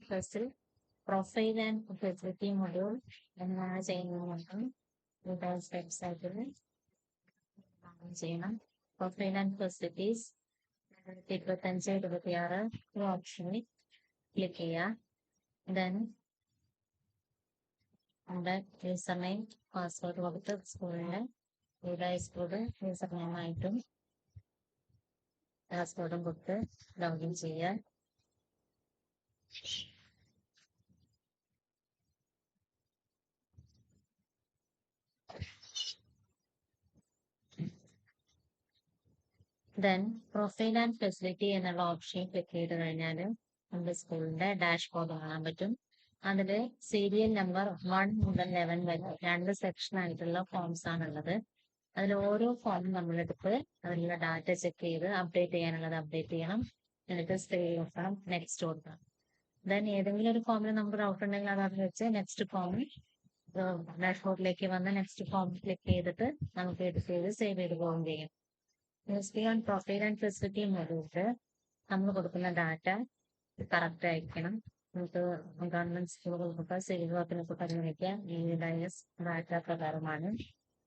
ഫസ്റ്റിൽ profile and facility module എന്നാണ് ചെയ്യുന്നത് സ്റ്റെപ്സ് ആയിട്ട് ചെയ്യണം. പ്രൊഫൈൽ ആൻഡ് ഫെസിലിറ്റീസ് 25-26 ഈ ഓപ്ഷനിൽ ക്ലിക്ക് ചെയ്യുക. ദെൻ നമ്മുടെ യൂസർ നെയിം പാസ്വേഡ് കൊടുത്ത് സ്കൂളിൻ്റെ ഹൈസ്കൂള് യൂസർ നെയിമായിട്ടും പാസ്വേഡും കൊടുത്ത് ലോഗിൻ ചെയ്യുക. ദെൻ പ്രൊഫൈൽ ആൻഡ് ഫെസിലിറ്റി എന്നുള്ള ഓപ്ഷൻ ക്ലിക്ക് ചെയ്ത് കഴിഞ്ഞാൽ നമ്മുടെ സ്കൂളിന്റെ ഡാഷ്ബോർഡ് കാണാൻ പറ്റും. അതിൽ സീരിയൽ നമ്പർ 1 മുതൽ 11 വരെ 2 സെക്ഷൻ ആയിട്ടുള്ള ഫോംസ് ആണുള്ളത്. അതിൽ ഓരോ ഫോമും നമ്മളെടുത്ത് അതിലുള്ള ഡാറ്റ ചെക്ക് ചെയ്ത് അപ്ഡേറ്റ് ചെയ്യാനുള്ളത് അപ്ഡേറ്റ് ചെയ്യണം. എന്നിട്ട് സേവ് കൊടുക്കണം, നെക്സ്റ്റ് കൊടുക്കണം. ദെൻ ഏതെങ്കിലും ഒരു ഫോമിൽ നമുക്ക് ഡൗട്ട് ഉണ്ടെങ്കിൽ അതവിടെ വെച്ച് നെക്സ്റ്റ് ഫോമിൽ ഡാഷ്ബോർഡിലേക്ക് വന്ന് നെക്സ്റ്റ് ഫോം ക്ലിക്ക് ചെയ്തിട്ട് നമുക്ക് എഡിറ്റ് ചെയ്ത് സേവ് ചെയ്ത് പോവുകയും ചെയ്യും. ഓൺ പ്രൊഫൈൽ ആൻഡ് ഫെസിലിറ്റി മൊഡ്യൂളിൽ നമ്മൾ കൊടുക്കുന്ന ഡാറ്റ കറക്റ്റ് ആയിരിക്കണം. നമുക്ക് ഗവൺമെന്റ് സ്കൂളുകൾക്കൊക്കെ സിവിൽ വർക്കിനൊക്കെ പരിഗണിക്കാൻ ഈ ഡാറ്റ പ്രകാരമാണ്.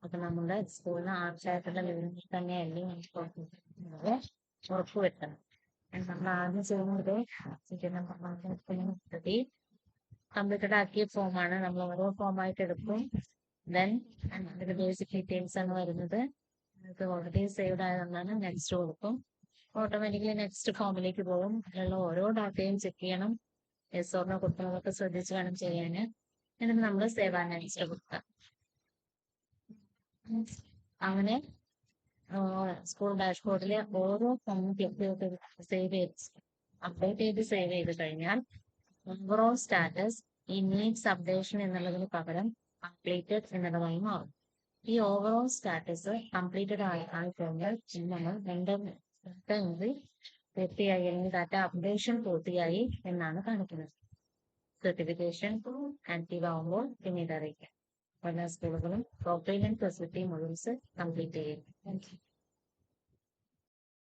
അപ്പൊ നമ്മുടെ സ്കൂളിന് ആവശ്യമായിട്ടുള്ള വിവരങ്ങൾ തന്നെയല്ലേ നമുക്ക് ഉറപ്പുവരുത്തണം. നമ്മൾ ആദ്യം ചെയ്യുന്നത് കമ്പ്യൂട്ടഡ് ആക്കിയ ഫോമാണ്. നമ്മൾ ഓരോ ഫോമായിട്ട് എടുക്കും. ദെൻ അതിന്റെ ബേസിക് ഡീറ്റെയിൽസ് ആണ് വരുന്നത്. ഇത് ഓൾറെഡി സേവ്ഡ് ആയതുകൊണ്ടാണ് നെക്സ്റ്റ് കൊടുക്കും. ഓട്ടോമാറ്റിക്കലി നെക്സ്റ്റ് ഫോമിലേക്ക് പോകും. അതിലുള്ള ഓരോ ഡാറ്റയും ചെക്ക് ചെയ്യണം. എസ് ഓർണോ കൊടുക്കുന്നതൊക്കെ ശ്രദ്ധിച്ച് വേണം ചെയ്യാൻ. എന്നിട്ട് നമ്മൾ സേവ് ആൻഡ് നെക്സ്റ്റ് കൊടുക്കാം. അങ്ങനെ സ്കൂൾ ഡാഷ്ബോർഡിലെ ഓരോ ഫോമും ക്ലിക്ക് ചെയ്ത് സേവ് ചെയ്ത് അപ്ഡേറ്റ് ചെയ്ത് സേവ് ചെയ്ത് കഴിഞ്ഞാൽ ഓവറോൾ സ്റ്റാറ്റസ് ഈ നീഡ്സ് അപ്ഡേഷൻ എന്നുള്ളതിന് പകരം കംപ്ലീറ്റഡ് എന്നുള്ളതായി മാറും. ഈ ഓവറോൾ സ്റ്റാറ്റസ് കംപ്ലീറ്റഡ് ആയിക്കഴിഞ്ഞാൽ നമ്മൾ പൂർത്തിയായി അല്ലെങ്കിൽ ഡാറ്റ അപ്ഡേഷൻ പൂർത്തിയായി എന്നാണ് കാണിക്കുന്നത്. സർട്ടിഫിക്കേഷൻ ആക്റ്റീവ് ആവുമ്പോൾ പിന്നീട് അറിയിക്കാം. പല സ്കൂളുകളും profile and facility modules complete ചെയ്യും.